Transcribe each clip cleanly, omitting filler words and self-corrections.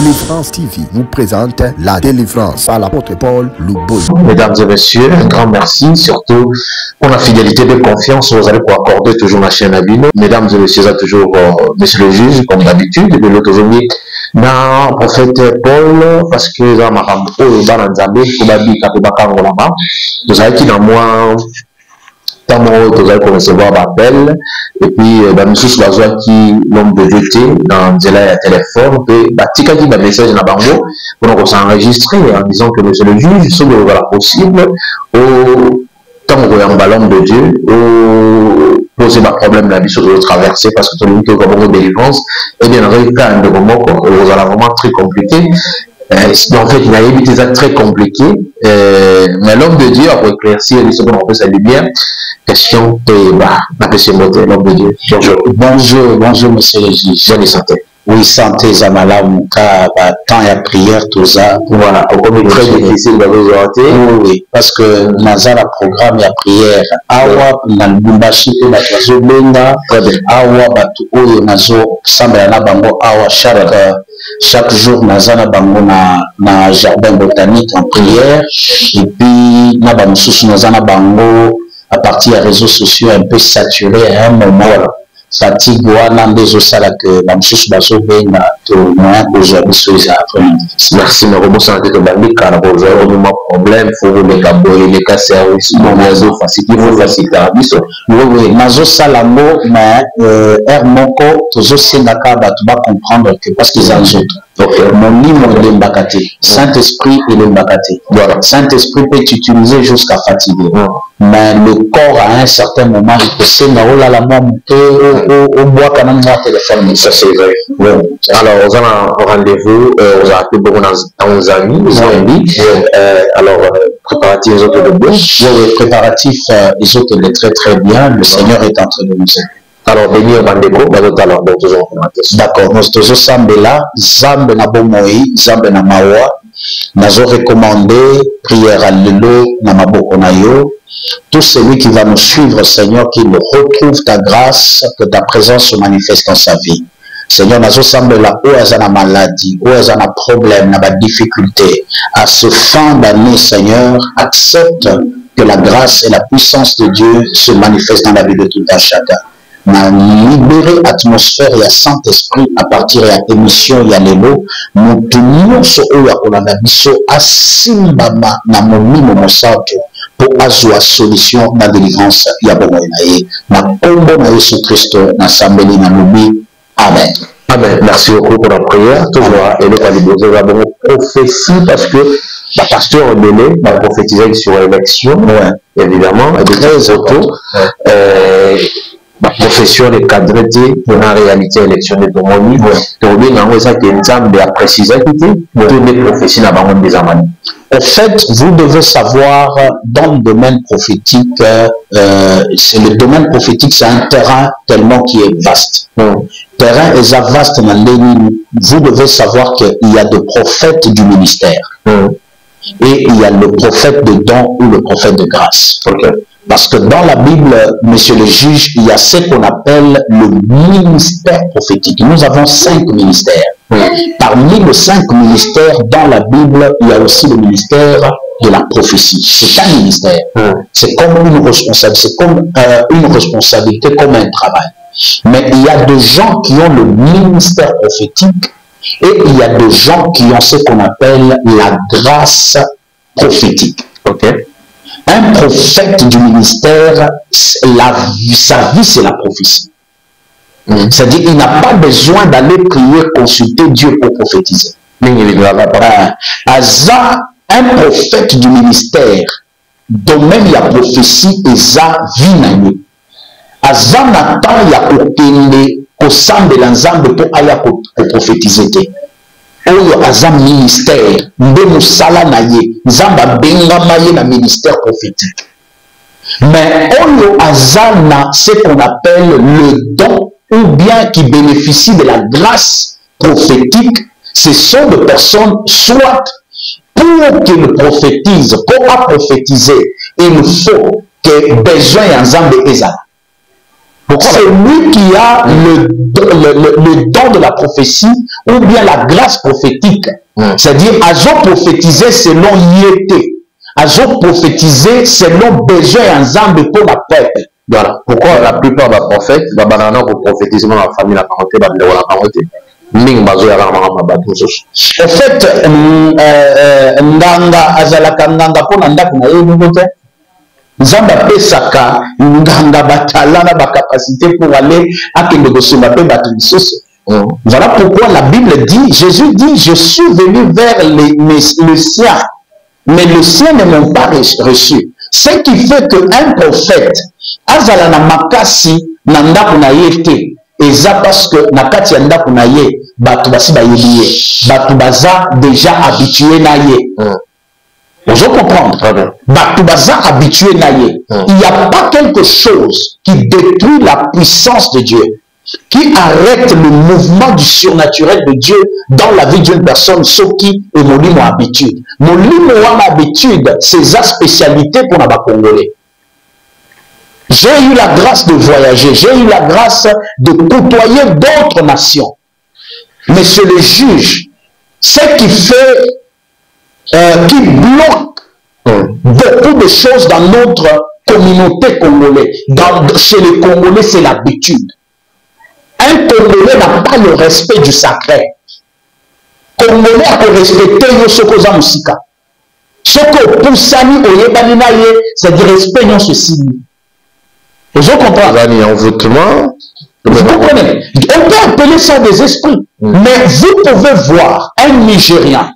Délivrance TV vous présente la délivrance par l'apôtre Paul Louboy. Mesdames et messieurs, un grand merci, surtout pour la fidélité et la confiance que vous allez pour accorder toujours la chaîne à Bino. Mesdames et messieurs, c'est toujours monsieur le juge, comme d'habitude, de l'autre journée, dans le prophète Paul, parce que dans ma femme, oh, dans l'Anzambé, pour babi, kapibaka, là-bas, vous savez qui dans moi, tant vous allez recevoir l'appel, et puis, nous sommes qui l'homme de jeté dans le téléphone, et tika qui message dans bango, pour nous s'enregistrer en disant que monsieur le juge, ce que voilà possible, au tant que vous ballon de Dieu, au poser un problème de la vie sur le traverser, parce que tout le monde qui est comme une délivrance, et bien, dans le cas de moment, vous allez vraiment très compliqué. En fait, il a évité ça très compliqué, mais l'homme de Dieu, pour éclaircir ce qu'on appelle sa lumière, question de l'homme de Dieu. Bonjour, monsieur le juge. Je les sentais. Oui, santé, Zamala, Mouka, temps et prière, tout ça. Voilà, comme très difficile de vous orienter. Oui, parce que dans la programme, il y a prière. Awa, Nalbumbashi, Batazo Benga, Awa, Batu, Oyo, Nazo, Samba, Nabango, Awa, chaque jour, Nazana Bango, na jardin botanique en prière. Et puis, Nabango, Nazana Bango, à partir des réseaux sociaux un peu saturés à un moment. Fatigue des osala que la mouche baso benga to moyen aujourd'hui sur les affaires. Merci mais comment ça que bandi car aujourd'hui on a problème faut les caboyer les cas service bon réseau facile faut faciliter biso oui nazo salambo mais moko toujours sengaka batu ba comprendre que parce qu'ils en autres. Donc mon livre de l'embakate Saint-Esprit et l'embakate. Voilà, Saint-Esprit peut utiliser jusqu'à fatiguer. Mais le corps à un certain moment il peut se la la au bois quand même moi téléphone ça c'est vrai. Alors on a un rendez-vous on a appelé beaucoup dans amis alors préparatifs les autres de bien. Les préparatifs les autres de très très bien. Le Seigneur est en train de nous aider. Alors, venir Bandeko, alors, d'accord, nous sommes ensemble là, Zambe na Bomoi, Zambe na Mawa, nous avons recommandé prière à Lelo, na Maboko na yo, tout celui qui va nous suivre, Seigneur, qu'il retrouve ta grâce, que ta présence se manifeste dans sa vie. Seigneur, nous sommes là, où est la maladie, où est un problème, la difficulté, à ce fin d'année, Seigneur, accepte que la grâce et la puissance de Dieu se manifestent dans la vie de tout un chacun. Na libérer l'atmosphère et le Saint-Esprit à partir de l'émission Yalelo, nous tenons ce haut à Kolanda Bisso à Simbama na Momimo Mosato pour avoir solution dans la délivrance Yabomoïnaï. Na Kombo na Yesu Christ na Sambeli na Nubi. Amen. Amen. Merci beaucoup pour la prière. Toujours, et le calibroser va donc prophétie parce que le pasteur Belé va prophétiser sur l'élection, évidemment, et de très autos. La profession de cadre pour la réalité élection de Domoni, en fait, vous devez savoir, dans le domaine prophétique, c'est le domaine prophétique, c'est un terrain tellement qui est vaste. Terrain est vaste, vous devez savoir qu'il y a des prophètes du ministère. Et il y a le prophète de don ou le prophète de grâce. Parce que dans la Bible, monsieur le juge, il y a ce qu'on appelle le ministère prophétique. Nous avons 5 ministères. Parmi les 5 ministères, dans la Bible, il y a aussi le ministère de la prophétie. C'est un ministère. C'est comme une responsabilité, c'est comme une responsabilité, comme un travail. Mais il y a des gens qui ont le ministère prophétique et il y a des gens qui ont ce qu'on appelle la grâce prophétique. Un prophète du ministère, sa vie, c'est la prophétie. C'est-à-dire qu'il n'a pas besoin d'aller prier, consulter Dieu pour prophétiser. Un prophète du ministère, domaine il y a prophétie et sa vie. Aza n'attend il y a au sein de l'ensemble pour aller prophétiser. Oyo aza ministère nde musala na ye nzamba bengama ye na ministère prophétique mais oyo aza na ce qu'on appelle le don ou bien qui bénéficie de la grâce prophétique, ce sont des personnes soit pour qu'il prophétise, pour prophétiser il faut que besoin en nzambe ezala C'est lui qui a le don de la prophétie ou bien la grâce prophétique. C'est-à-dire, azo prophétiser selon yété. Azo prophétiser selon besoin en zambe pour la peuple. Voilà. Pourquoi la plupart des prophètes, la banane pour prophétiser dans la famille, la parenté, la parenté. En fait, ndanga azalaka ndanga pour nanda kuna yebugote. Nzamba pesaka nganga batala na capacité pour aller à voilà pourquoi la Bible dit, Jésus dit, je suis venu vers le siens, mais les siens ne m'ont pas reçu. Ce qui fait qu'un prophète, azala na makasi na ndako na yete, eza parce que na kati ya ndako na ye, batu basi ba yebiye, batu baza déjà habitué na ye. Vous comprendre? Batoubaza habitué naïe. Il n'y a pas quelque chose qui détruit la puissance de Dieu, qui arrête le mouvement du surnaturel de Dieu dans la vie d'une personne, ce qui est mon limo habitude. Mon limo habitude, c'est sa spécialité pour les Congolais. J'ai eu la grâce de voyager, j'ai eu la grâce de côtoyer d'autres nations. Mais c'est le juge, ce qui fait qui bloque beaucoup de choses dans notre communauté congolaise. Chez les Congolais, c'est l'habitude. Un Congolais n'a pas le respect du sacré. Congolais a respecté Yosokoza Musika. Soko Poussani Oyebaninaye, c'est-à-dire respect non ceci. Vous comprenez? Vous comprenez? On peut appeler ça des esprits. Mais vous pouvez voir un Nigérien,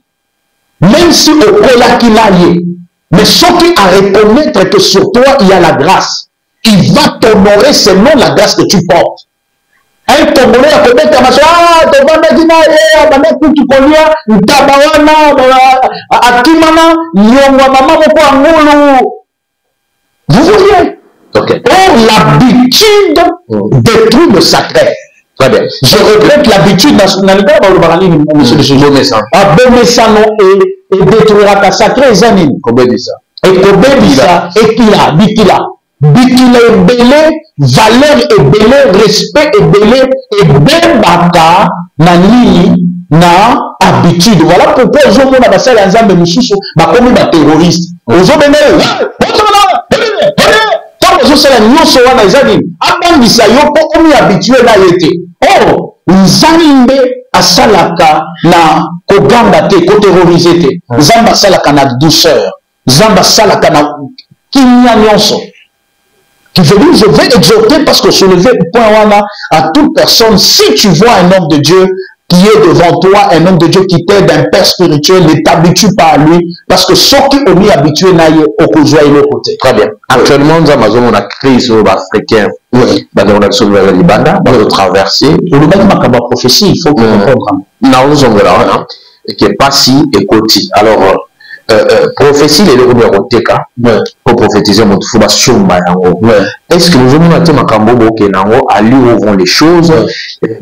même si au Kola qu'il aille, mais ce qui a reconnaître que sur toi il y a la grâce, il va t'honorer selon la grâce que tu portes. Un Congolais a commettre ma soeur, ah, tu vas me dire, tu connais, Akimana, Nyongwa, maman, vous voyez? Okay. Or, l'habitude détruit le sacré. Très bien. Je regrette l'habitude nationale, monsieur le juge. Abomesano et détruira ta sacré, Zanin. Combien dit ça? Et combien dit ça? Et qui a? Bikila. Bikila est belé, valeur est belé, respect est belé, et ben baka, nani, na habitude. Voilà pourquoi les gens ont passé à l'ensemble de Moussoussou, bah comme des terroristes. Aux hommes, quand vous savez, nous sommes les amis, avant de ça, on est habitué à l'été. Or, Nzambe asalaka na koganda te, ko terroriser te. Nzambe asalaka na douceur. Nzambe asalaka na kimia nyonso. Qui veut dire, je vais exhorter parce que soulever le point à toute personne, si tu vois un homme de Dieu qui est devant toi, un homme de Dieu qui t'aide, un père spirituel, ne t'habitue pas à lui, parce que ceux qui ont mis habitué n'aillent au côté et l'autre côté. Très bien. Actuellement, nous avons une crise africaine. Oui. Dans le Libana, dans le traversé. Le Libana, ma prophétie, il faut que vous compreniez. Non, nous sommes là, qui est pas si et côté. Alors, prophétie, les numéros TK, pour prophétiser mon fouba chumba. Est-ce que nous avons été makambo kenango à lui ouvrons les choses,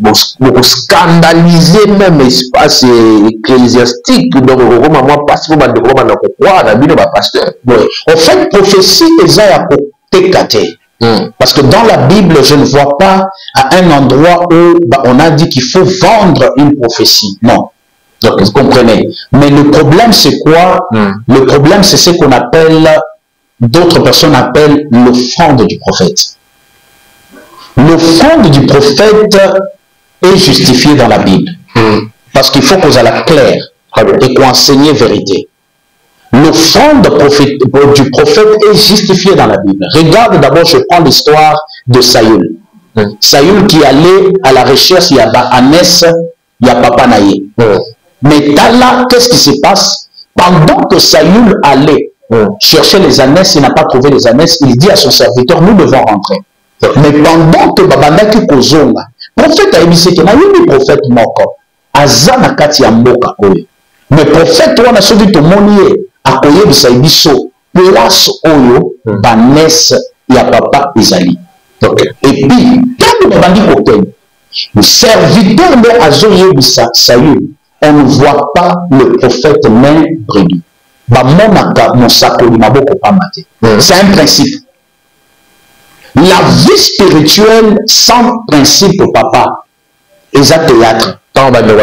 pour scandaliser même l'espace ecclésiastique, donc moi passe pour de comment on croit la Bible pasteur. En fait, prophétie est à TKT. Parce que dans la Bible, je ne vois pas à un endroit où on a dit qu'il faut vendre une prophétie. Non. Donc, vous comprenez. Mais le problème, c'est quoi? Le problème, c'est ce qu'on appelle, d'autres personnes appellent l'offrande du prophète. L'offrande du prophète est justifiée dans la Bible. Parce qu'il faut qu'on ait la claire et qu'on enseigne la vérité. L'offrande du prophète est justifiée dans la Bible. Regarde d'abord, je prends l'histoire de Saül. Saül qui allait à la recherche, il y a Anès, il y a Papa Naïe. Mais là, qu'est-ce qui se passe? Pendant que Saül allait chercher les ânesses, il n'a pas trouvé les ânesses, il dit à son serviteur, nous devons rentrer. Mais pendant que Babandaki Kozonga, prophète a émis que le prophète moko, Azana Kati Amboka Oye. Mais prophète, on a sauvé tout le monde, à Koye Bisaibiso, place Oyo, Banès, il y a papa Isali. Et puis, quand Babandi Koten, le serviteur de Azoye Bisa Saül, on ne voit pas le prophète main brebis. C'est un principe. La vie spirituelle sans principe, papa, est un théâtre. Quand on va dire,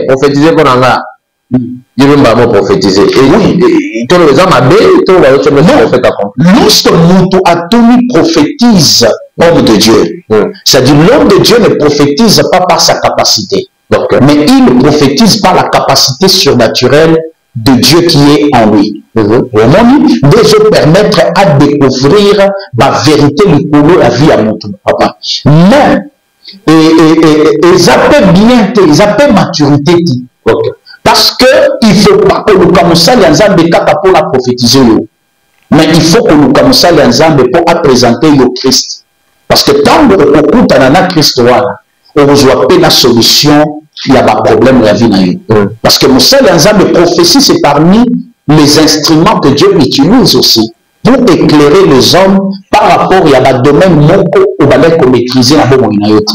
prophétiser qu'on en a. Dieu veut vraiment prophétiser. Et oui, lorsque Moutou Atoumi prophétise l'homme de Dieu, c'est-à-dire l'homme de Dieu ne prophétise pas par sa capacité, mais il prophétise par la capacité surnaturelle de Dieu qui est en lui. Déjà permettre à découvrir la vérité, le couleur, la vie à Moutou, papa. Mais, ils appellent bien, ils appellent maturité. Parce qu'il ne faut pas que nous commençons les ensemble pour la prophétiser. Mais il faut que nous commençons les ensemble pour présenter le Christ. Parce que tant que nous écoutons Christ, on reçoit pas la solution, il y a un problème de la vie. Parce que nous sommes ensemble, prophétie, c'est parmi les instruments que Dieu utilise aussi pour éclairer les hommes par rapport à un domaine où on va maîtriser la bonne minute.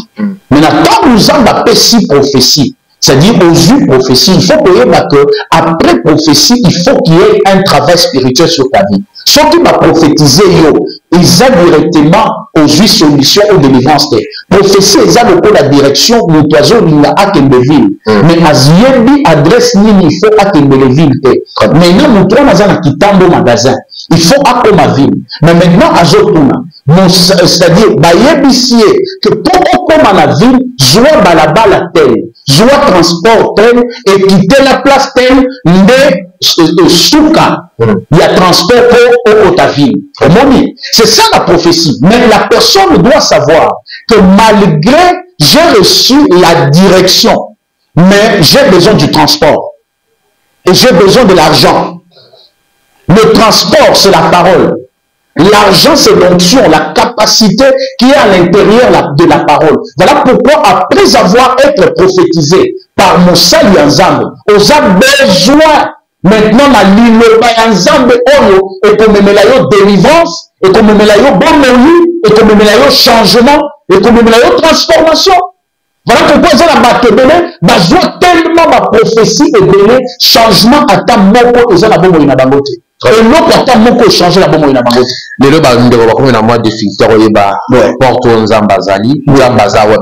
Maintenant, quand nous avons la prophétie, c'est-à-dire aux yeux prophétie, il faut que après prophétie, il faut qu'il y ait un travail spirituel sur ta vie. Ceux qui m'ont prophétisé, ils ont directement aux yeux solution ou délivrance. Prophétie, ils ont la direction où l'oiseau n'a pas qu'une ville. Mais à Ziebi, adresse il faut à qu'une ville. Maintenant, nous trouvons dans un au magasin. Il faut à ma ville. Mais maintenant, à Zotuna, c'est-à-dire, que pour comme la ville, joie balaba la telle, joie transport tel, et quitter la place telle, mais souka, il y a transport pour ta ville. C'est ça la prophétie. Mais la personne doit savoir que malgré j'ai reçu la direction, mais j'ai besoin du transport. Et j'ai besoin de l'argent. Le transport, c'est la parole. L'argent, c'est l'onction, la capacité qui est à l'intérieur de la parole. Voilà pourquoi, après avoir été prophétisé par Moussa Yanzambe, on a besoin maintenant de l'île Yanzambe et qu'on me met la délivrance, et qu'on me met la bonne nuit, et qu'on me met la changement, et qu'on me met la transformation. Voilà pourquoi ils ont la besoin tellement de prophétie et de changement à ta moko et la bonne bangote. Et l'autre à ta moko changer la bonne bangote. Les deux bandes de comme une mois de filtre porte aux ambazali, ou ambazawa,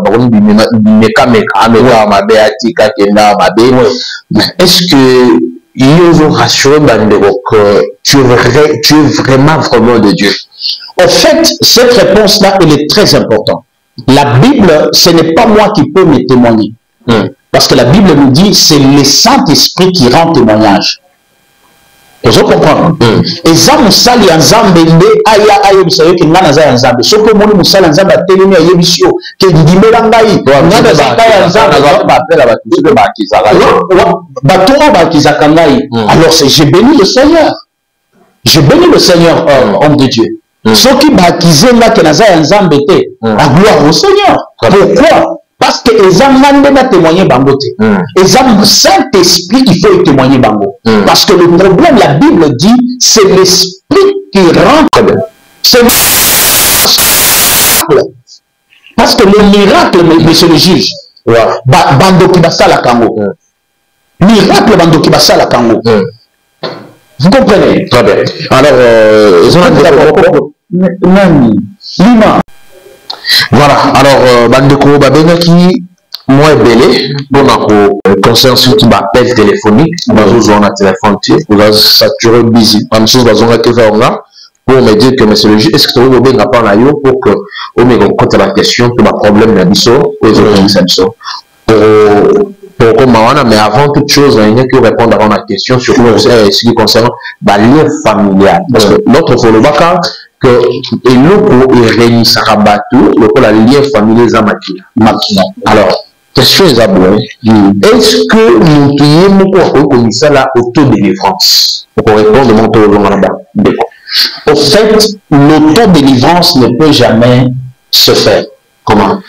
est-ce que ils ont rassuré que tu es vraiment de Dieu? En fait, cette réponse-là, elle est très importante. La Bible, ce n'est pas moi qui peux me témoigner. Parce que la Bible nous dit, c'est le Saint-Esprit qui rend témoignage. Vous comprenez? Et ça, Moussali Nzambe, aya aya bisayo ki ngana za Nzambe. Soko moni Moussali Nzambe atelemi aye bisio ke ndimela ngai. Ngana za kaya Nzambe ba appela ba tous ba kizaka. Ba to ba kizaka ngai. Alors c'est j'ai béni le Seigneur. J'ai béni le Seigneur, homme de Dieu. Ceux qui baptisent là que Naza Nzambe te, la gloire au Seigneur. Pourquoi? Parce que les Nzambe n'a témoigné bangote. Les Saint-Esprit, il faut témoigner bango. Parce que le problème, la Bible dit, c'est l'Esprit qui rentre. C'est le miracle. Parce que le miracle, monsieur le juge, bando qui basa la kango. Miracle bando qui basa la kango. Vous comprenez? Très bien. Alors, ils ont Lima. Voilà, alors, Bandeko Babenaki, moi belé, bon, concernant surtout ma appel téléphonique, vous avez un téléphone, vous avez saturé busy, même chose, vous avez pour me dire que monsieur le juge, est-ce que tu veux bien apprendre à pour que, au moins, on compte la question, pour le problème d'Abisso, aux autres pour comment mais avant toute chose, il y a que répondre à la question sur ce qui concerne la lien familial. Parce que notre folobaka, que l'eau est réuni Sarabatu, la lien familial Zamakina. Alors, question est abouée. Est-ce que nous devons comme ça là auto-délivrance? Pour répondre de mon tour là-bas. Au fait, l'auto-délivrance ne peut jamais se faire. Comment?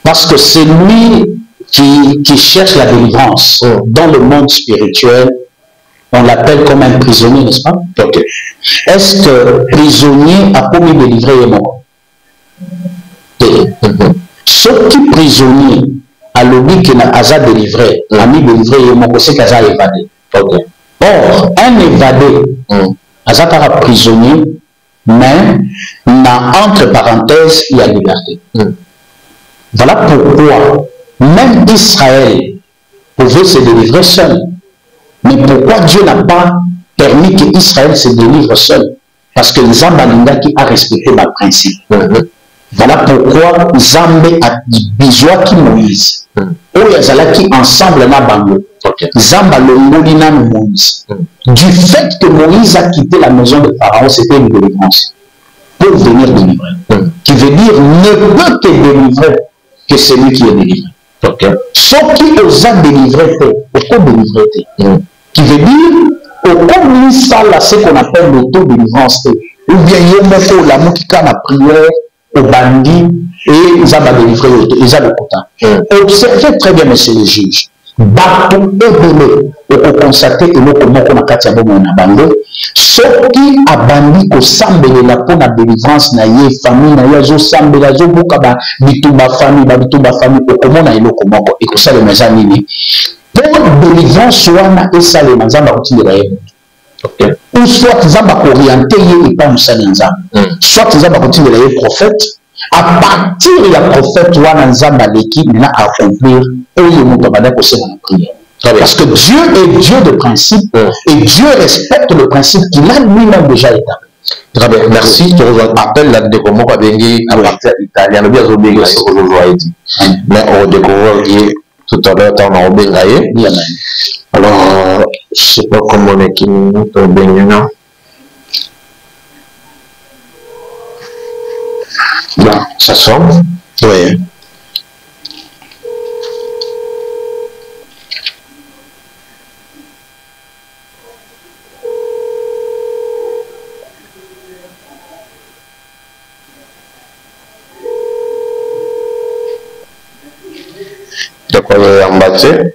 Parce que c'est lui qui cherche la délivrance dans le monde spirituel, on l'appelle comme un prisonnier, n'est-ce pas? Okay. Est-ce que prisonnier a commis délivrer et mort? Ce qui prisonnier a l'objet qu'il a délivré, a mis délivré et mort, c'est qu'il a évadé. Okay. Or, un évadé, a prisonnier, mais entre parenthèses, il y a liberté. Voilà pourquoi même Israël pouvait se délivrer seul. Mais pourquoi Dieu n'a pas permis qu'Israël se délivre seul? Parce que Zambalinga qui a respecté le principe. Voilà pourquoi Zambé a besoin qui Moïse. Qui ensemble na bango. Zamba le Molina Moïse. Du fait que Moïse a quitté la maison de Pharaon, c'était une délivrance. Pour venir délivrer. Qui veut dire ne peut que délivrer que celui qui est délivré. Ce qui osa délivrer, pourquoi délivrer? Qui veut dire, au comme ça, là, ce qu'on appelle l'auto-délivrance. Ou bien, il y a la moukika, la prière, au bandit, et ils ont délivré, ils ont le quota. Observez très bien, monsieur le juge. Bateau ébélé, au constater que nous, comment on a katia bon on a bandé, ce qui a bandit au sambele la pour la délivrance, na yé famille, na yé zo sambele, zo bukaba, bituba famille, au comment na yé lo comment, et que ça le maison nini. Pour délivrance, wana et ça les manzamba outil de la yé. Ou soit ils ont orienté et pas un seul ensemble. Soit ils ont outil de la yé prophète. À partir de la prophète Wananzamba l'équipe n'a à accomplir parce que Dieu est Dieu de principe et Dieu respecte le principe qu'il a lui-même déjà établi. Très bien, merci. Je vous appelle la découverte à partir italien. Bien mais on découvre tout à l'heure on a obéi. Alors, je sais pas comment on est qui nous obéi. Bon, ça sonne. Oui. De quoi il est embattu?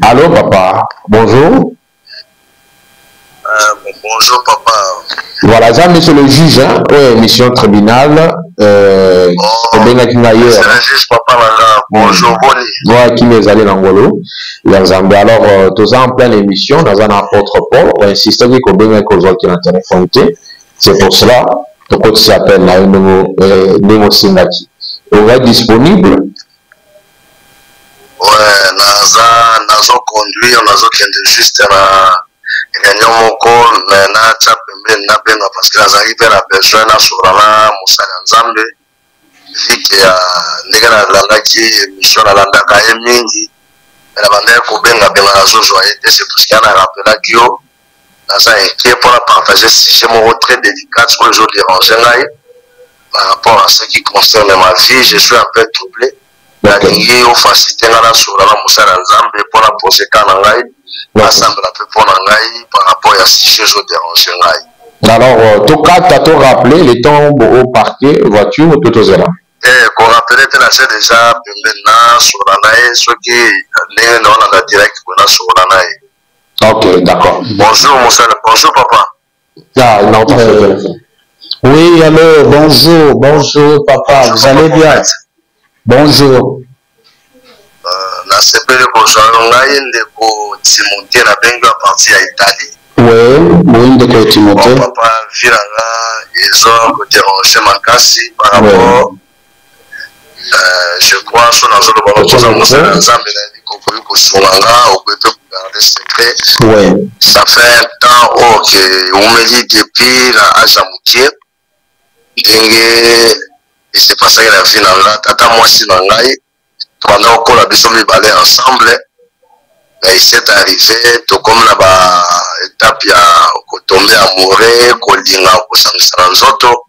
Allô papa, bonjour. Bonjour papa. Voilà, ça monsieur le juge, hein? Oui, mission tribunal. C'est le juge papa là. Bonjour Boni. Voilà, qui m'est allé dans Ngolo. Alors, tous en pleine émission, dans un apôtre Paul, on insiste qu'on bien qu'on soit qui est en téléphone. C'est pour cela que quand tu s'appelle Nemo Singati. On va être disponible. Ouais, nazo conduire, nazo kende juste na réunion moko mais na tcha pembe na benga parce que nazali pe na besoin na surala musala nzambe viki ya ndenge na landaki émission na landaka ye mingi mais na bandeko kobenga benga nazo joye te c'est parce qu'il y a na rappela kio naza inquiet pour la partager sujet moko très délicat sur le jour déranger ngai par rapport à ce qui concerne ma vie. Je suis un peu troublé. Nalingi ofacilité ngana surala musala nzambe pour la poseka na ngai ensemble un peu pour ngai par rapport à si je dérange ngai. Alors tout cas t'as tout rappelé les temps au parquet voiture tout aux là. Qu'on rappelait que c'est déjà maintenant sur la naïe ce qui n'est non la direct qu'on a sur la naïe. Ok, d'accord. Bonjour musala, bonjour papa. Ah non. Oui, allô, bonjour papa, vous allez bien? Bonjour. Na sepele ko ngai ndeko Timothée na bengo à partir à Italie. Oui, ndeko Timothée. Papa viranga ils ont déranger makasi par rapport je crois sur la zone de Balotosa musala nzambe na dikokoyi ko sunanga au peut garder secret. Oui. Ça fait un temps que on me dit depuis la Ajamukie ndenge il s'est passé la vie dans la tata moi si dans ngai pendant qu'on a besoin de baler ensemble mais il s'est arrivé tout comme la ba étape ya tomber amoureux kolinga kosamisa nzoto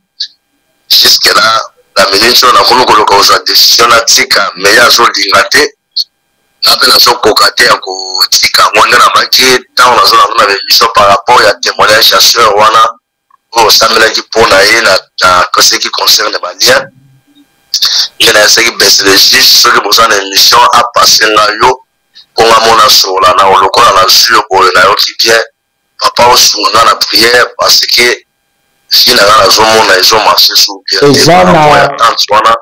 jusque là la minute on a comme ko la décision na tika mais ya zo lingate na pena zo kokate ya ko tika ngona na baki tant on a zo na émission par rapport à témoignage chasseur wana oyo osamelaki mpona ye na ce qui concerne balien ye na esaki baisse de juge soki boza na émission apase nga yo mponga mona sola na olokola na zwi yo boye nayoki bien papa osunga nga na prière parce que fi na nga nazomona ezomarche su bien ya tante wana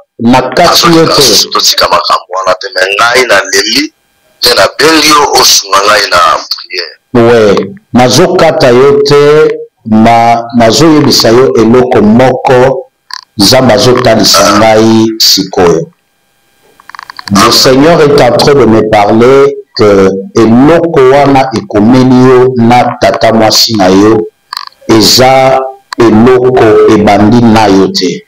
azoki totika makambo wana te me ngai naleli mpe nabengi yo osunga ngai na prière. Oui, nazokata yo te nazoyebisa yo eloko moko nzambe azotalisa ngai sikoyo. Le Seigneur est en train de me parler que eloko wana ekomeli yo na tata mwasi na yo eza eloko ebandi na yo te.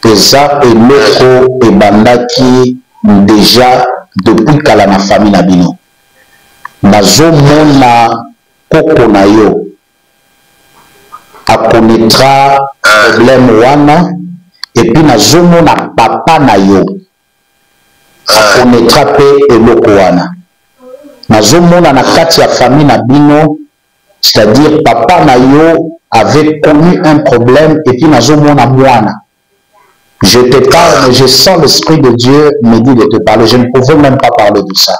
Eza eloko ebandaki déjà depuis kala na famille na bino. Nazomona koko na yo akometra problème wana et puis nazomona papa na yo akometra pe eloko wana. Nazomona na kati ya famille na bino, c'est-à-dire papa na yo avait connu un problème et puis nazomona mwana. Je te parle, je sens l'Esprit de Dieu me dit de te parler. Je ne pouvais même pas parler de ça.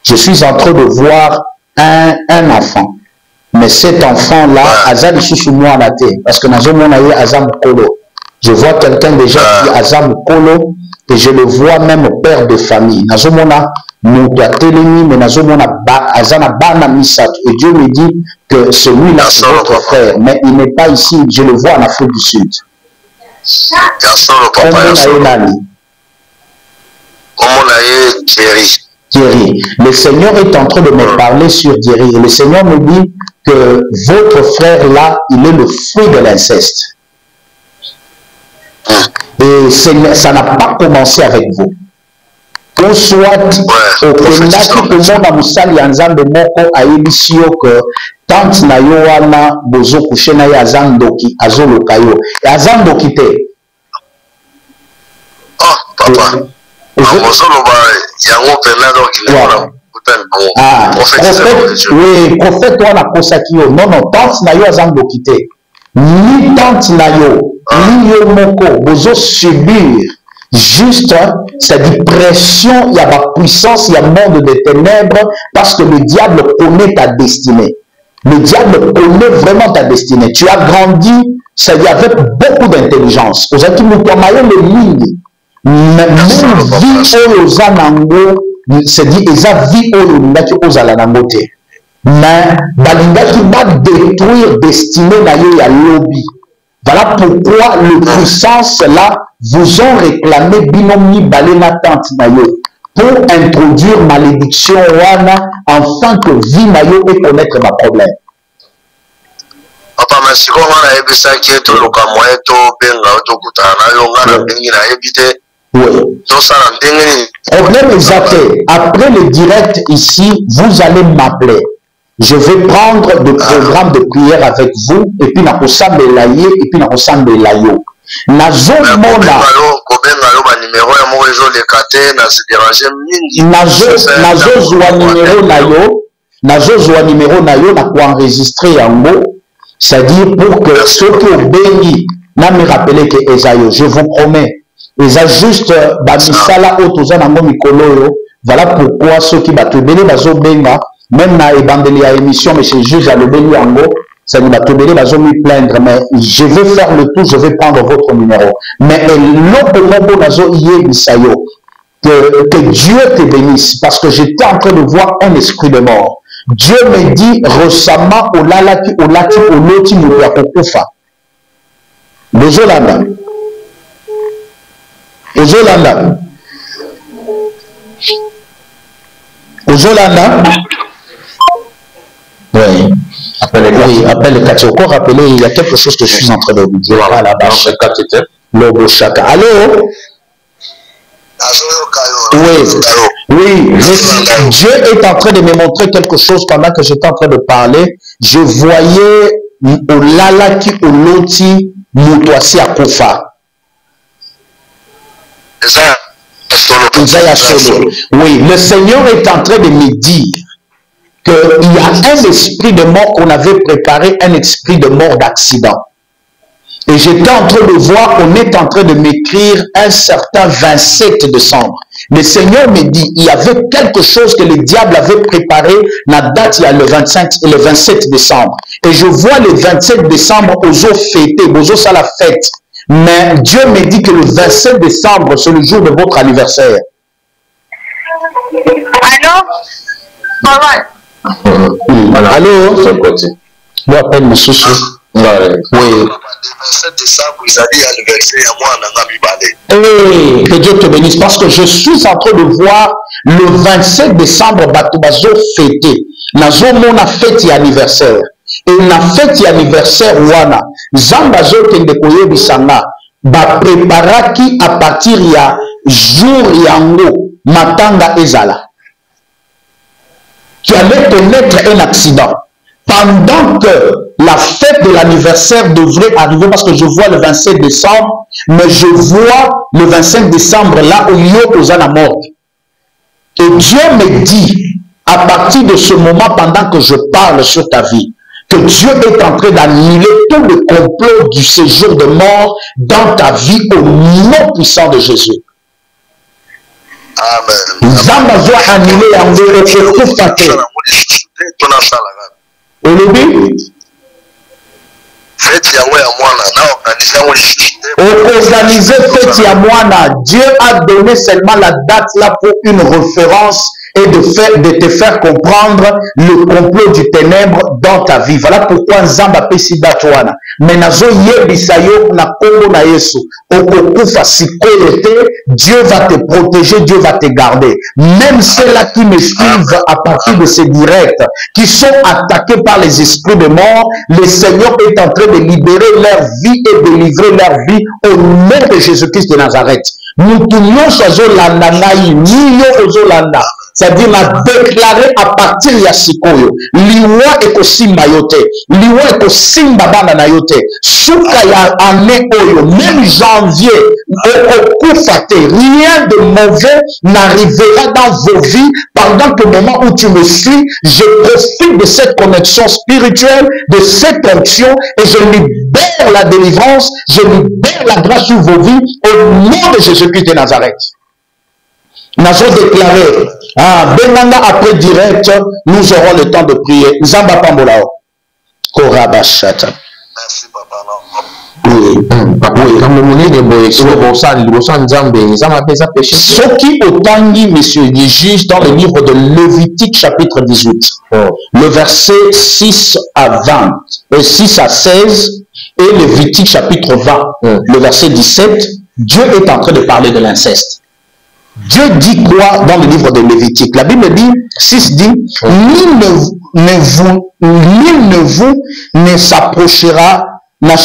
Je suis en train de voir un enfant. Mais cet enfant-là, Azam sous moi la tête. Parce que dans Azam Kolo. Je vois quelqu'un déjà qui est Azam Kolo. Et je le vois même père de famille. Nazomona Mouta Telemi, mais Nazomona Azana Bana Misat. Et Dieu me dit que celui-là, c'est votre frère. Mais il n'est pas ici. Je le vois en Afrique du Sud. Thierry. Le Seigneur est en train de me parler sur Thierry. Et le Seigneur me dit que votre frère là, il est le fruit de l'inceste. Et ça n'a pas commencé avec vous. Qu'on soit au Kenya, tout le monde a moussali anzambe moko a émission que tante na yo wana bozo couché na ya azandoki azoloka yo. Et azandoki te. Oh papa. Oui, prophète wana kosaki yo. Non, tante na yo azandoki te. Ni tante na yo, ni yo moko bozo subir. Juste, c'est-à-dire pression, il y a la puissance, il y a monde des ténèbres, parce que le diable connaît ta destinée. Le diable connaît vraiment ta destinée. Tu as grandi, c'est-à-dire avec beaucoup d'intelligence. Vous avez tout le lignes. Même vie aux anango, c'est-à-dire, ils vie aux anango. Mais, balinga qui va détruire destinée d'ailleurs, il y a lobby. Voilà pourquoi les puissances là vous ont réclamé binomi balena tante nayo pour introduire malédiction wana afin que vie nayo et connaître ma problème. Papa masiko wana ebisa ki to loka moye to benga to kutana yo ngana bengi na ebite. Oui. To sala ndenge. Problème exact. Après le direct ici, vous allez m'appeler. Je vais prendre des programmes de prière avec vous et puis na kosambe laye et puis na kosambe layo. Nazo mona zwa numéro na yo na ko enregistrer yango, c'est-à-dire pour que ceux qui obéissent na me rappeler que ezayo, je vous promets, eza juste ba misala o toza na mikolo yo. Voilà pourquoi ceux qui batobele bazo benga même na ebandeli ya émission monsieur juge à le béni yango, ça nous va tomber bazo me plaindre, mais je vais faire le tout, je vais prendre votre numéro. Mais l'autre nazo yé bisayo que Dieu te bénisse parce que j'étais en train de voir un esprit de mort. Dieu me dit récemment au lalaki au lati au loti nous ya kokufa. Bozolanda. Ozolanda. Ozolanda. Oui. Appelle le quartier. Encore rappeler, il y a quelque chose que je suis en train de vous dire. Voilà, là-bas. Logo Chaka. Allô? Oui. Dieu est en train de me montrer quelque chose pendant que j'étais en train de parler. Je voyais au lalaki, au loti, moutouassi à Koufa. Oui, le Seigneur est en train de me dire qu'il y a un esprit de mort qu'on avait préparé, un esprit de mort d'accident. Et j'étais en train de voir, on est en train de m'écrire un certain 27 décembre. Le Seigneur me dit, il y avait quelque chose que le diable avait préparé, la date, il y a le 25 et le 27 décembre. Et je vois le 27 décembre, aux eaux fêtés, aux eaux à la fête. Mais Dieu me dit que le 27 décembre, c'est le jour de votre anniversaire. Allô? Allô? Moi, appelle M. Soussou. Oui. Que Dieu te bénisse, parce que je suis en train de voir le 27 décembre, Batubazo fêté. Nazo mona fête anniversaire. Et la fête anniversaire, wana. Zambazo kende koye bisanga. Ba préparaki à partir ya jour yango matanga ezala. Qui allait connaître un accident. Pendant que la fête de l'anniversaire devrait arriver, parce que je vois le 27 décembre, mais je vois le 25 décembre là où il y a la mort. Et Dieu me dit, à partir de ce moment, pendant que je parle sur ta vie, que Dieu est en train d'annuler tout le complot du séjour de mort dans ta vie au nom puissant de Jésus. Amen. Organiser fête ya mwana. Dieu a donné seulement la date là pour une référence et de te faire comprendre le complot du ténèbre dans ta vie. Voilà pourquoi Nzamba pesi date wana. Mais nazo yebisa yo na kombo na Yesu. Okokufa sikoyo te, Dieu va te protéger, Dieu va te garder. Même ceux-là qui me suivent à partir de ces directs, qui sont attaqués par les esprits de mort, le Seigneur est en train de libérer leur vie et de livrer leur vie au nom de Jésus-Christ de Nazareth. Nous tournons sur Zolanda, c'est-à-dire la déclarer à partir de Sikoyo. Liwa eko simba yote. Liwa eko simba bana na yote. Souka ya année oyo, même janvier, rien de mauvais n'arrivera dans vos vies pendant que le moment où tu me suis. Je profite de cette connexion spirituelle, de cette onction, et je libère la délivrance, je libère la grâce sur vos vies au nom de Jésus-Christ de Nazareth. Nous avons déclaré, Benanga après direct, nous aurons le temps de prier. Zamba Pambolao. Korabashata. Merci, papa. Ce qui autant monsieur les juges dans le livre de Lévitique chapitre 18, le verset 6 à 20, 6 à 16, et Lévitique chapitre 20, le verset 17, Dieu est en train de parler de l'inceste. Dieu dit quoi dans le livre de Lévitique? La Bible dit, 6 dit, nul ne vous ne s'approchera de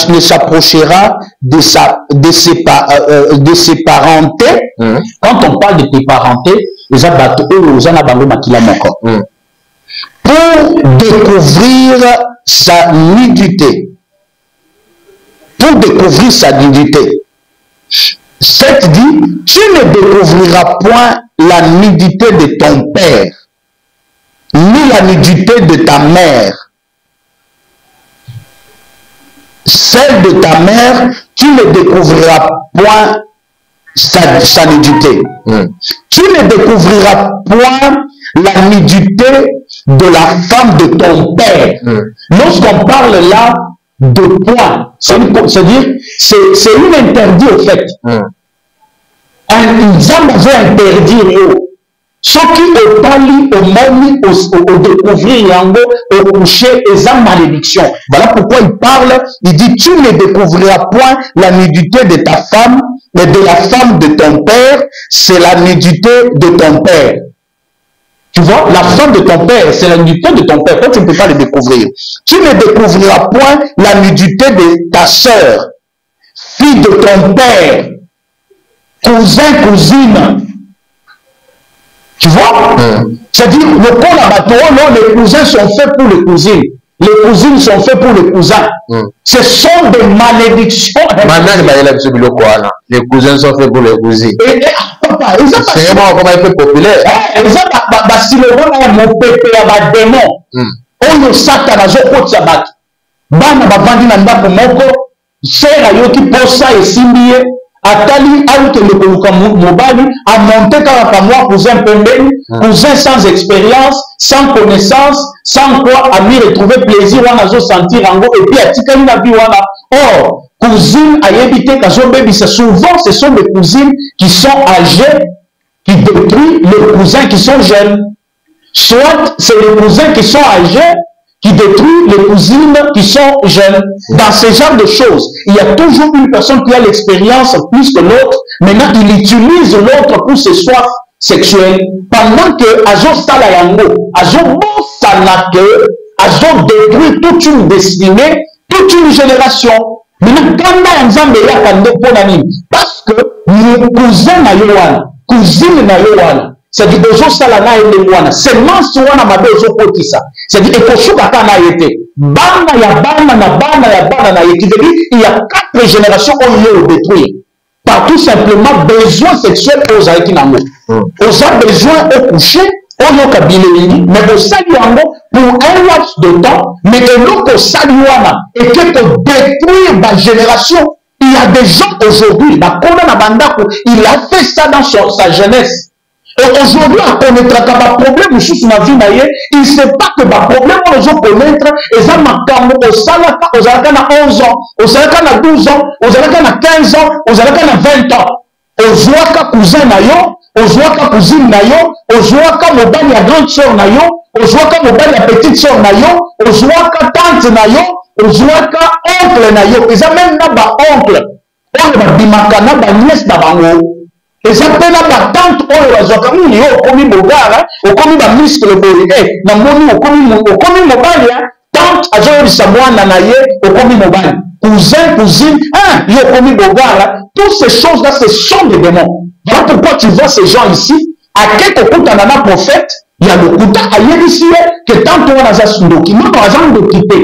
ses parentés. Quand on parle de tes parentés, pour découvrir sa nudité. Pour découvrir sa nudité. 7 dit, tu ne découvriras point la nudité de ton père, ni la nudité de ta mère. Celle de ta mère, tu ne découvriras point sa nudité. Tu ne découvriras point la nudité de la femme de ton père. Lorsqu'on parle là de point, c'est-à-dire, c'est une interdit au fait. Un examen veut interdire. Ce qui est parlé au mani, au découvrir yango, au coucher, et sa malédiction. Voilà pourquoi il parle, il dit, tu ne découvriras point la nudité de ta femme, mais de la femme de ton père, c'est la nudité de ton père. Tu vois, la femme de ton père, c'est la nudité de ton père. Toi, tu ne peux pas le découvrir. Tu ne découvriras point la nudité de ta sœur, fille de ton père, cousin, cousine. Tu vois? C'est-à-dire, le corps là-bas, les cousins sont faits pour les cousines. Les cousines sont faites pour les cousins. Ce sont des malédictions. Les cousins sont faits pour les cousines. papa. C'est vraiment comment il peut populaire. Basilogo na mon pépé ya ba démon. Oyo Satan azokotisa bato. Bana bavandi na ndako moko, sera yoki posa esimbi ye, atali alukende koluka mobali, a monté kaka moi cousin pembeni, cousin sans expérience, sans connaissance, sans quoi a mis retrouver plaisir wana zo sentir ango et puis atikali na bi wana. Or, cousine ayebite kazo bebisa, souvent ce sont des cousines qui sont âgées qui détruisent les cousins qui sont jeunes. Soit c'est les cousins qui sont âgés qui détruisent les cousines qui sont jeunes. Dans ce genre de choses, il y a toujours une personne qui a l'expérience plus que l'autre. Maintenant, il utilise l'autre pour ses soifs sexuelles. Pendant que Azo Salayango, Azo Monsanake, Azo détruit toute une destinée, toute une génération. Maintenant, quand Nzambe yakande ponani, parce que mon cousin na yowana, cousine na yowana, c'est-à-dire ozo salana ele wana, semence wana mabe ozo potisa. C'est-à-dire ekoshuka kana yete. Bana ya bana na bana ya bana na yete. Il y a 4 générations où il détruire. Par tout simplement besoin sexuel aux aïkinamo. Aux a besoin au coucher, au yoka biléini, mais au saliango pour un laps de temps, mais que l'autre saliwana et que pour détruire ma génération. Il y a des gens aujourd'hui, il a fait ça dans sa jeunesse. Et aujourd'hui, on connaîtra qu'il y a un problème sous la vie, il ne sait pas que le problème qu'on doit connaître, et ça m'a calmé au Salaka, aux Alakana 11 ans, aux Alakana 12 ans, aux Alakana 15 ans, aux Alakana 20 ans. Aux Zouaka cousin nayo, aux Zouaka cousine nayo, aux Zouaka mobile à grande soeur nayo, aux Zouaka mobile à petite soeur nayo, aux Zouaka tante nayo, aux Zouaka oncle nayo. Ils ont même là oncle. On va bimakana ba nièce na bango. Et ça peut la tante oyo bazwaka muni yo okomi bogara okomi ba muscle boye na moni okomi mobali tante azoyebisa mwana na ye okomi mobali cousin cousine yo okomi bogara. Toutes ces choses là ce sont des démons. Voilà pourquoi tu vois ces gens ici à quelque kutana na prophète il y a le kuta ayebisi que tante wana za sundoki moko azango kite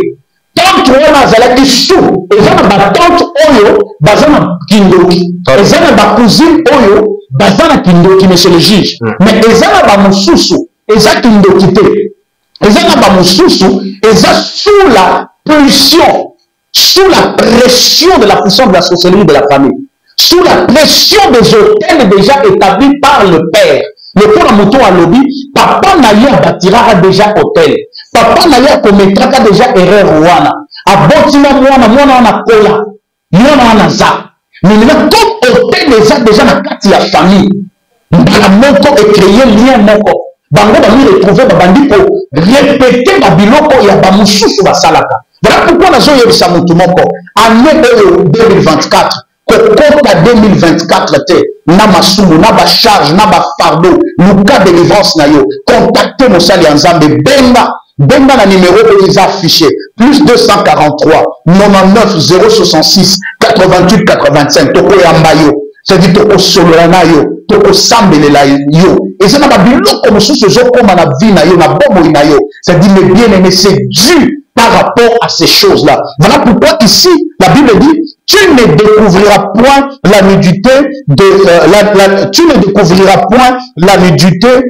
tante wana azalaki su eza na batante oyo baza na kindoki eza na bacousine oyo baza na kindoki monsieur le juge mais eza na bamosusu eza kindoki te eza na bamosusu eza sous la pression de la puissance de la sorcellerie de la famille, sous la pression des hôtels déjà établis par le père. Le père Mouton a lobby, papa Naya bâtira déjà hôtel. Papa Naya commettra déjà erreur wana. Abotina mwana na kola. Mwana na za. Mais maintenant, comme hôtel déjà na kati ya famille, la moko est créé lien moko. Bango ba mi retrouver ba bandi pour répéter ba biloko ya ba mususu ba salaka. Voilà pourquoi nous avons eu ça moko. Année 2024. Kokota 2024 na masumu na ba charge na ba fardeau luka délivrance na yo contactez mon sali Nzambe benga na numéro est affiché plus 243 99 066 88 85 toko yamba yo c'est-à-dire toko solola na yo toko sambelela yo et ça na ba biloko mosusu zo koma na vie na yo na bomo na yo c'est-à-dire mes bien-aimés c'est dû par rapport à ces choses-là. Voilà pourquoi ici, la Bible dit, tu ne découvriras point la nudité de tu ne découvriras point la nudité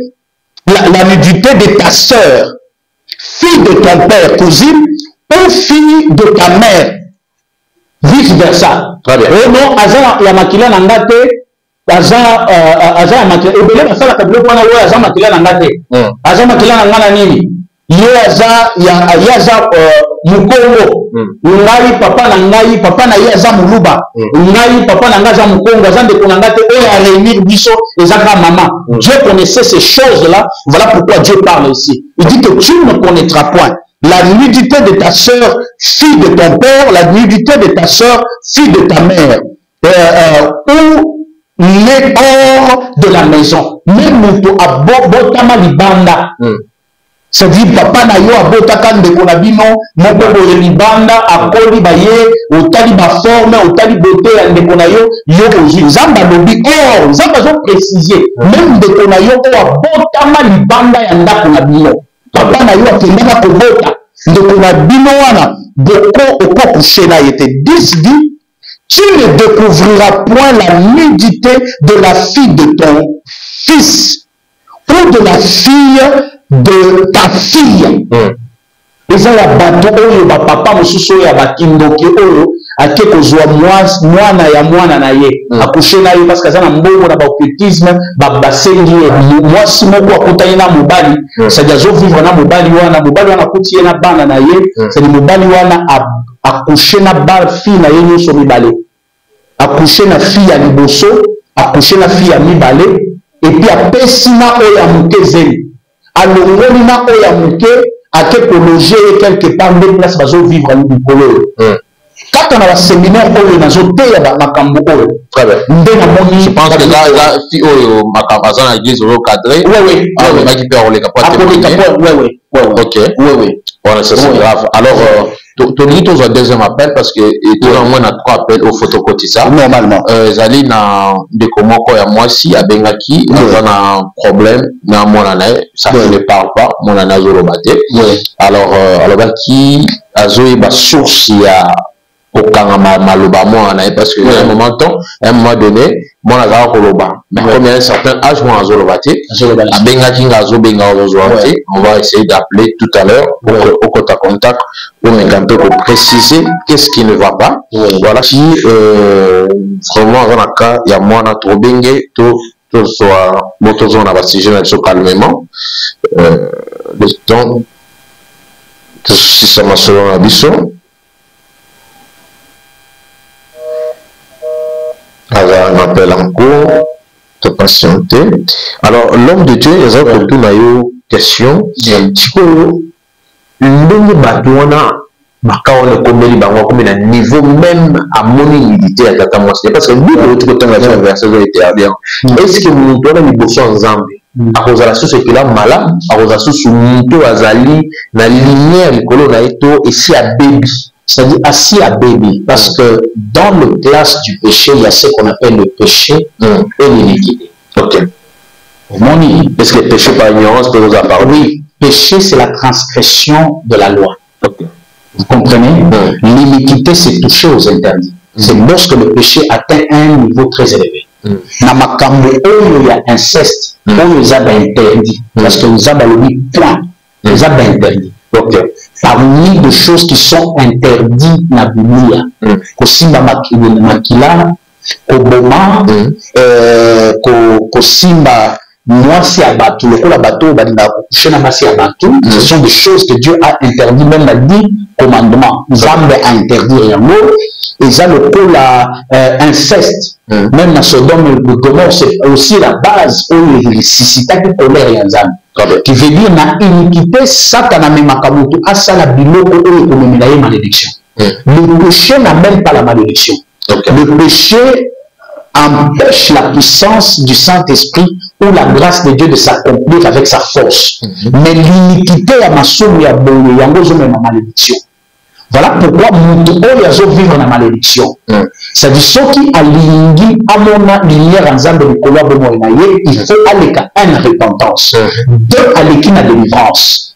de ta sœur, fille de ton père, cousine, ou fille de ta mère. Vice versa. Très bien. Et non, Aza Yamakila Nangate, Aza Yamakila, et bien, ça la table pour Aza Makila Nangate. Aza Makila Nangana Nini. Yaza mukongo ngai papa na ngai papa na yaza muluba ngai papa na ngai za mukongo za ndeko na ngate oyo a réunir biso ezaka maman. Dieu connaissait ces choses là. Voilà pourquoi Dieu parle ici. Il dit que tu ne connaîtras point la nudité de ta sœur fille de ton père, la nudité de ta sœur fille de ta mère, ou les hors de la maison. Même moto a botama libanda. C'est-à-dire, papa na yo abotaka ndeko na bino moko boye libanda akoli baye otali ba forme otali beauté ya ndeko na yo ozwi nzamba lobi nzamba zo préciser même ndeko na yo o abotama libanda ya ndako na bino papa na yo akendaka kobota ndeko na bino wana boko oko coucher na yete 10 dit tu ne découvriras point la nudité de la fille de ton fils ou de la fille de ta fille. Eza ya bato oyo ba papa mosusu oyo bakindoki oyo ake kozwa mwana ya mwana na ye akushe na ye parce que aza na mbongo na baoccultisme basengi ye mwasi moko akutani na mobali sadi azovivre na mobali wana akuti ye na bana na ye sadi mobali wana akushe na fille na ye nyonso mibale akushe na fille ya liboso akushe na fille ya mibale epi apesi na oyo ya moke zeli alongoli na oyo ya moke ake loger quelque part nde place bazo vivre likolo kaka na baséminaire oyo nazoteya makambo oyo nde namoni je pense que là fi oyo makambo aza na église oyo cadré amemaki mpe akoleka po voilà ça c'est grave alors tolingi tozwa deuxième appel parce que toza moins na 3 appels au photocotisa normalement ezali na ndeko moko ya mwasi abengaki aza na problème na mwana na ye ça ne parle pas mwana na azoloba te alors alobaki azoyeba source ya kokanga maloba mwana na ye parce que à un moment donné mwana azalaka koloba mais comme il y a un certain âge mwana azoloba te abengaki nga azobenga ozozwa te on va essayer d'appeler tout à l'heure au contact pour un peu préciser qu'est-ce qui ne va pas voilà si vraiment aza na cas ya mwana tobenge tozwa tozwa na basujet na biso calmement le temps tosisama solo na biso aza un appel en cours de patienter. Alors l'homme de Dieu eza kotuna yo question sikoyo ndenge bato wana bakaona ekomeli bango akomi na niveau même amoni nudité ya tata mwasi parce que bible oti kotanga so verset oyo interdire est ce que moto wana liboso ya nzambe akozala susu ekela malamu akozala susu moto azali na lumière likolo na ye to esi abebi c'est-à-dire assis à baby parce que dans le classe du péché il y a ce qu'on appelle le péché et l'iniquité. Ok. Est-ce que le péché par ignorance peut vous apparaître? Oui, péché c'est la transgression de la loi. Okay. Vous comprenez? L'iniquité c'est toucher aux interdits. C'est lorsque le péché atteint un niveau très élevé. Dans ma cambo il y a inceste, il y a interdit parce que nous avons le point, nous avons interdit. Ok. Parmi les choses qui sont interdites dans la Bible, kosimba makila, koboma, kosimba mwasi ya batu, lokola bato badinda kushena mwasi ya batu, ce sont des choses que Dieu a interdites, même la 10 commandements. Nzambe a interdit yango, et ça lokola inceste, même dans Sodome et Gomorrhe, c'est aussi la base où il suscita que colère ya Nzambe. Qui veut dire na iniquité satana memaka mutu asala biloko oyo komemela ye malédiction. Le péché n'amène pas la malédiction. Le péché empêche la puissance du Saint-Esprit ou la grâce de Dieu de s'accomplir avec sa force. Mais l'iniquité ya masomo ya boye yango zomema malédiction. Voilà pourquoi mutu oyo azovivre na malédiction. C'est-à-dire ceux qui alingi amona lumière ensemble de kolwa bomo na ye, il faut aller qu'à une repentance. Deux aller qui na délivrance.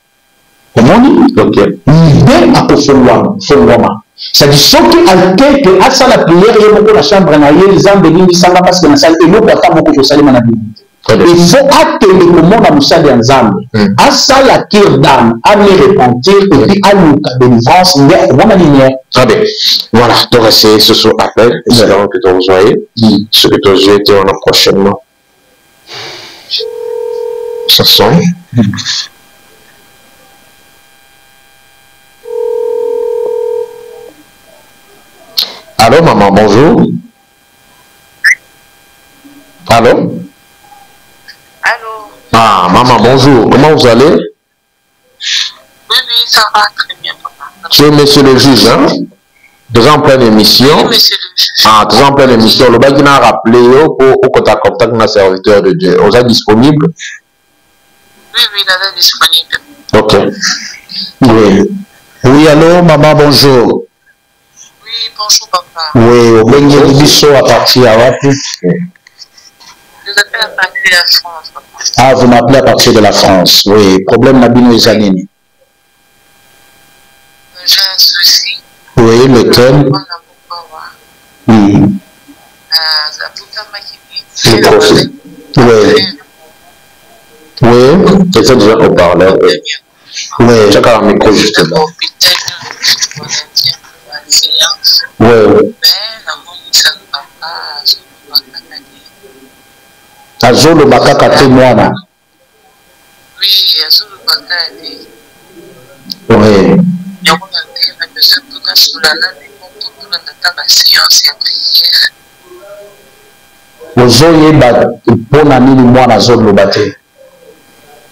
Comment on dit? Ok. L'idée à kofongwama. C'est-à-dire ceux qui alke que à ça la prière et beaucoup la chambre na ye les âmes de l'indi sanga parce que na salle et nous pas beaucoup de salima na bible. Il faut atteindre le monde à Moussa de Nzambe. À ça la tire d'âme, à me repentir et puis à nous délivrance, on a lumière. Très bien. Voilà, donc c'est ce soir appel. Espérons que tu vous voyez. Ce que tu as été, on a prochainement. Ça sonne. Allô, maman, bonjour. Allô? Allô? Ah, maman, bonjour. Comment vous allez? Oui, ça va très bien, papa. Tu es monsieur le juge, hein? Déjà en pleine émission. Oui, monsieur le juge. Ah, déjà en pleine émission. Le bac qui n'a rappelé pour contact avec un serviteur de Dieu. Vous êtes disponible? Oui, il est disponible. Ok. Oui. Oui, allô, maman, bonjour. Oui, bonjour, papa. Oui, au Bengue Bisso à partir à Wapi. Je vous appelle à partir de la France, papa. Ah, vous m'appelez à partir de la France. Oui, problème Nabino Izanini. J'ai un souci. Oui, lequel? Oui. Le profil. Oui. Oui. C'est déjà au parleur. Oui. Chacun a un micro justement. Oui. Azolo bakaka te mwana. Oui, azolo bakaka te. Oui. Ozoyeba mpona nini mwana azoloba te?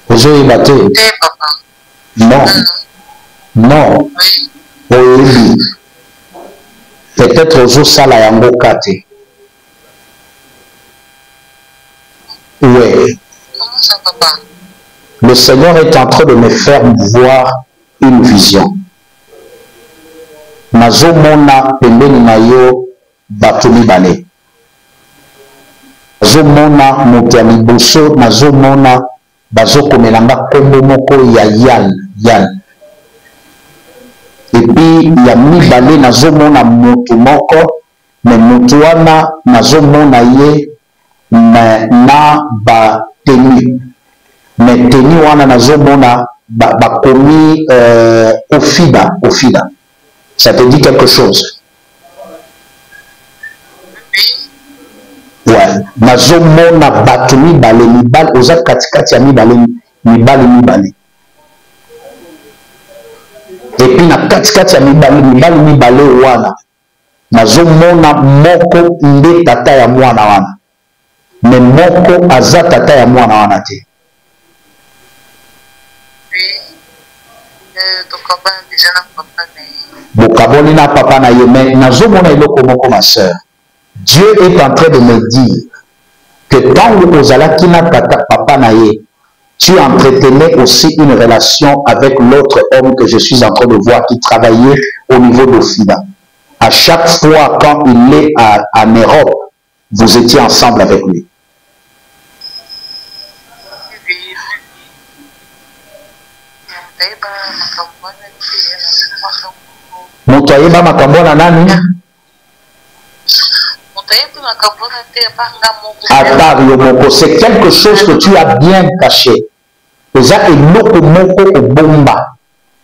Ozoyeba te? Non. Non. Oyebi. Peut-être ozosala yango kate. Oui. Comment ça, papa? Le Seigneur est en train de me faire voir une vision. Nazomona pembeni na yo bato mibale. Nazomona moto ya liboso, nazomona bazokomelanga kombo moko ya Yann. Et puis ya mibale nazomona moto moko, mais moto wana nazomona ye na ba tenu. Mais tenu wana nazomona bakomi Ofida. Ça te dit quelque chose? Ouais. Nazomona bato mibale oza katikati ya mibale. Et puis na katikati ya mibale wana nazomona moko nde tata ya mwana wana. Mais moko aza tata ya mwana wana te. Bokaboli na papa na ye, mais nazomona eloko moko ma sœur. Dieu est en train de me dire que tant que ozalaki na tata papa na ye, tu entretenais aussi une relation avec l'autre homme que je suis en train de voir qui travaillait au niveau d'Ofida. À chaque fois quand il est en Europe, vous étiez ensemble avec lui. Moto ayeba makambo na nani? C'est quelque chose que tu as bien caché. Eza eloko moko obomba.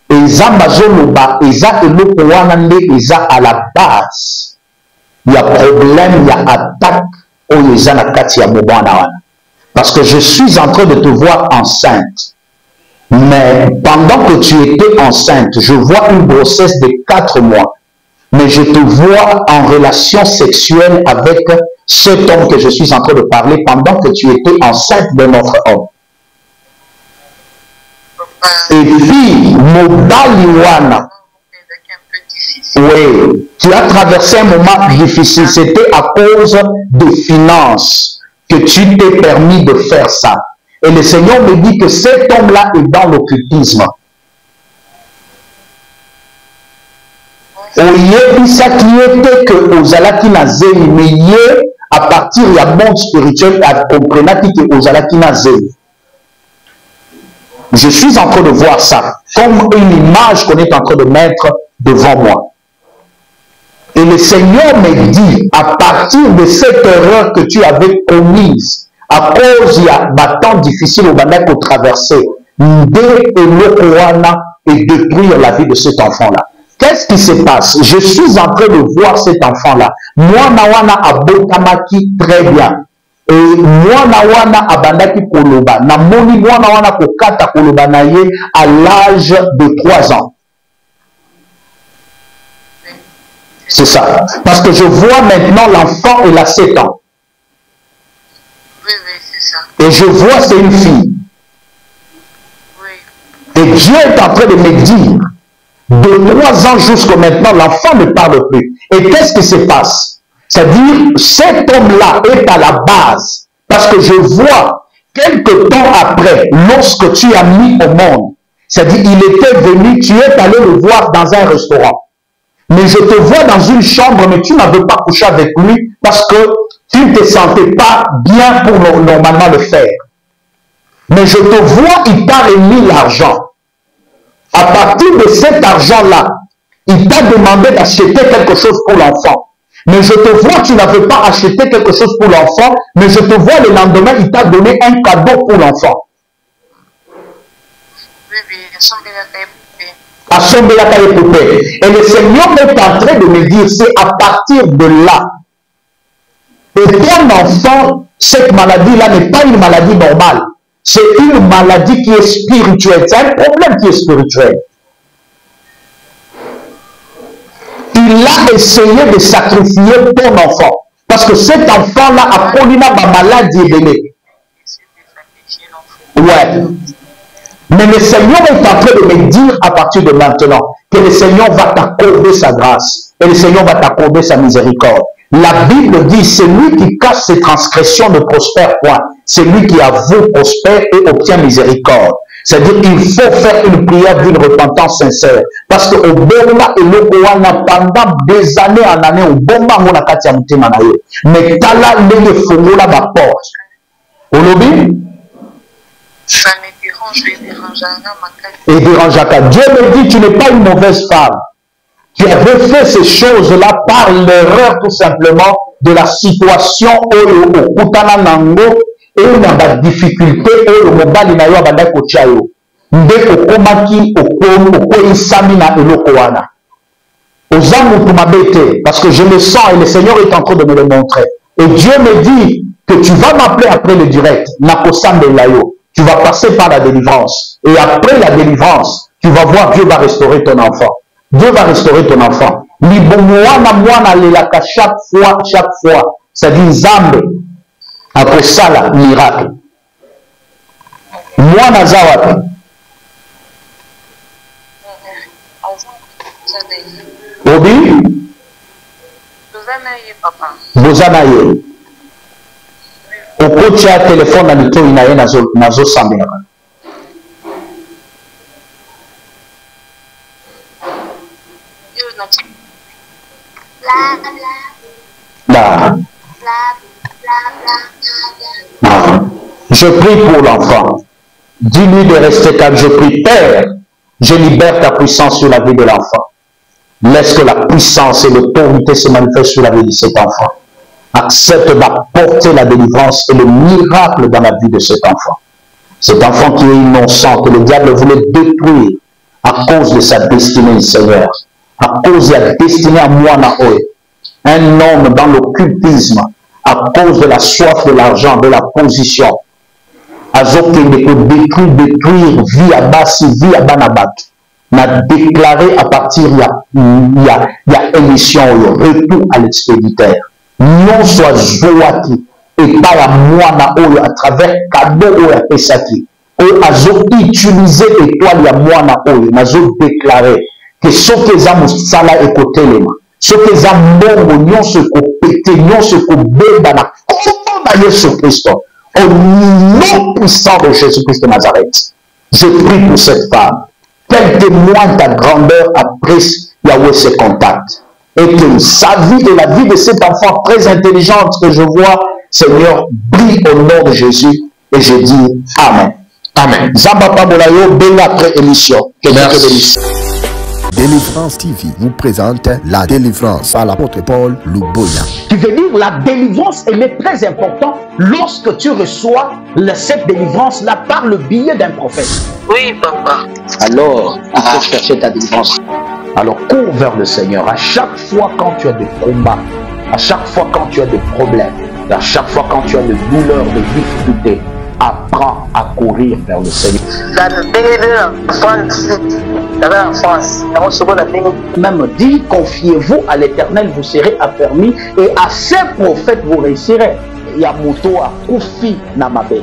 Eza bazoloba, eza eloko wana nde eza à la base. Il y a problème, il y a attaque oyo eza na kati ya mobwana wana. Parce que je suis en train de te voir enceinte. Mais pendant que tu étais enceinte, je vois une grossesse de 4 mois. Mais je te vois en relation sexuelle avec cet homme que je suis en train de parler pendant que tu étais enceinte de notre homme. Et puis, Modaliwana, oui, tu as traversé un moment difficile. C'était à cause des finances que tu t'es permis de faire ça. Et le Seigneur me dit que cet homme-là est dans l'occultisme. Oyebisaki ete que ozalaki na zeli, mais ye à partir du monde spirituel comprenaki que ozalaki na zeli. Je suis en train de voir ça comme une image qu'on est en train de mettre devant moi. Et le Seigneur me dit, à partir de cette erreur que tu avais commise, à cause il y a des temps difficiles au Bandak pour traverser, et détruire la vie de cet enfant-là. Qu'est-ce qui se passe? Je suis en train de voir cet enfant-là. Moi, Nawana abotamaki très bien. Et moi, Nawana abandaki koloba. Namoni moi, Nawana kokata koloba naye à l'âge de 3 ans. C'est ça. Parce que je vois maintenant l'enfant, il a 7 ans. Oui, c'est ça. Et je vois, c'est une fille. Oui. Et Dieu est en train de me dire, de 3 ans jusqu'à maintenant, l'enfant ne parle plus. Et qu'est-ce qui se passe? C'est-à-dire, cet homme-là est à la base. Parce que je vois, quelque temps après, lorsque tu as mis au monde, c'est-à-dire, il était venu, tu es allé le voir dans un restaurant. Mais je te vois dans une chambre, mais tu n'avais pas couché avec lui parce que tu ne te sentais pas bien pour normalement le faire. Mais je te vois, il t'a remis l'argent. À partir de cet argent-là, il t'a demandé d'acheter quelque chose pour l'enfant. Mais je te vois, tu n'avais pas acheté quelque chose pour l'enfant, mais je te vois le lendemain, il t'a donné un cadeau pour l'enfant. Et le Seigneur est en train de me dire, c'est à partir de là, et ton enfant, cette maladie-là n'est pas une maladie normale. C'est une maladie qui est spirituelle. C'est un problème qui est spirituel. Il a essayé de sacrifier ton enfant. Parce que cet enfant-là a connu ma maladie aînée. Ouais. Mais le Seigneur est en train de me dire à partir de maintenant que le Seigneur va t'accorder sa grâce. Et le Seigneur va t'accorder sa miséricorde. La Bible dit, celui qui cache ses transgressions ne prospère point. Celui qui avoue prospère et obtient miséricorde. C'est-à-dire qu'il faut faire une prière d'une repentance sincère. Parce que au bomba et le pendant des années en années, au bomba on a katiamute manayo. Mais tala le fongo la ba porte. Au lobby? Ça me dérange, et dérangeaka. Dieu me dit, tu n'es pas une mauvaise femme. Tu avais fait ces choses-là par l'erreur tout simplement de la situation où au Kutana Nango et où il y a des difficultés et où le mobile n'a pas de kochayo. Nde okomaki okoisamina elokoana. Aux âmes mabete, parce que je le sens et le Seigneur est en train de me le montrer. Et Dieu me dit que tu vas m'appeler après le direct. Nakosambe layo. Tu vas passer par la délivrance. Et après la délivrance, tu vas voir Dieu va restaurer ton enfant. Dieu va restaurer ton enfant. Chaque fois, ça dit Zambe. Après ça, là, miracle. Moi, Nazawat. Obi? Bozanaye. Au coach à téléphone à l'ito inaye nazo sambera. Là. Je prie pour l'enfant. Dis-lui de rester calme. Je prie, Père, je libère ta puissance sur la vie de l'enfant. Laisse que la puissance et l'autorité se manifestent sur la vie de cet enfant. Accepte d'apporter la délivrance et le miracle dans la vie de cet enfant. Cet enfant qui est innocent, que le diable voulait détruire à cause de sa destinée, Seigneur. À cause de la destinée à moi, Naoé. Un homme dans l'occultisme, à cause de la soif de l'argent, de la position. Azoké de détruire vie à Bassi, vie à Banabat. M'a déclaré à partir il y a émission, retour à l'expéditeur. Non soit Zoati et pas à moi à travers cadeau ou à Pesaki. Ou azo utiliser étoile à moi nazo déclaré que ce que les âmes sala et côté les mains. Ce que les âmes non se pété, non se béba na comment Jésus Christ. Au nom puissant de Jésus-Christ de Nazareth. Je prie pour cette femme. Qu'elle témoigne ta grandeur après Yahweh ses contacts. Et que sa vie et la vie de cet enfant très intelligente que je vois, Seigneur, brille au nom de Jésus. Et je dis Amen. Amen. Zambapa Bolayo, belle après émission. Que Dieu te bénisse. Délivrance TV vous présente la délivrance par l'apôtre Paul Luboya. Tu veux dire la délivrance, elle est très importante lorsque tu reçois cette délivrance-là par le biais d'un prophète. Oui, papa. Alors, il faut chercher ta délivrance. Alors, cours vers le Seigneur. À chaque fois quand tu as des combats, à chaque fois quand tu as des problèmes, à chaque fois quand tu as des douleurs, des difficultés, apprends à courir vers le Seigneur. Même dit, confiez-vous à l'Éternel, vous serez affermis, et à ces prophètes vous réussirez. Yamuto a Koufi Namabe.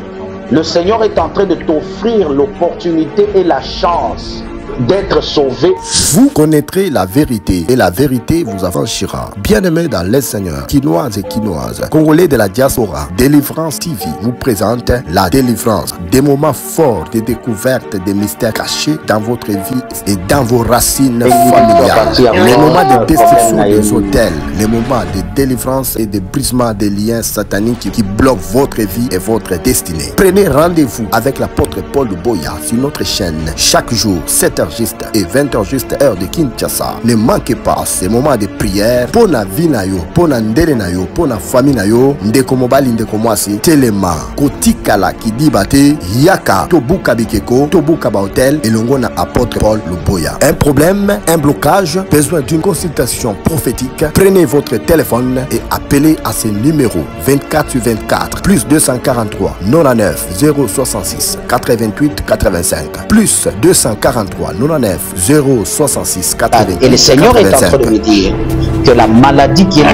Le Seigneur est en train de t'offrir l'opportunité et la chance d'être sauvé. Vous connaîtrez la vérité et la vérité vous affranchira. Bien-aimés dans les Seigneurs, Quinoises et Quinoises, Congolais de la diaspora, Délivrance TV vous présente la délivrance. Des moments forts de découverte des mystères cachés dans votre vie et dans vos racines familiales. Les moments de destruction des hôtels, les moments de délivrance et de brisement des liens sataniques qui bloquent votre vie et votre destinée. Prenez rendez-vous avec l'apôtre Paul Luboya sur notre chaîne chaque jour, 7h juste et 20h juste heure de Kinshasa. Ne manquez pas ces moments de prière pour la vie na yo, pour la ndele na yo, pour la famille na yo, ndeko mobali ndeko mwasi, telema, kotikala kidibate, yaka, tobuka bikeko, tobuka ba hotel, et l'ongo na apôtre Paul Luboya. Un problème, un blocage, besoin d'une consultation prophétique, prenez votre téléphone et appelez à ce numéro 24/24, plus 243 99 066 88 85, plus 243 99 066 88 85. Et le Seigneur est en train de me dire que la maladie qui est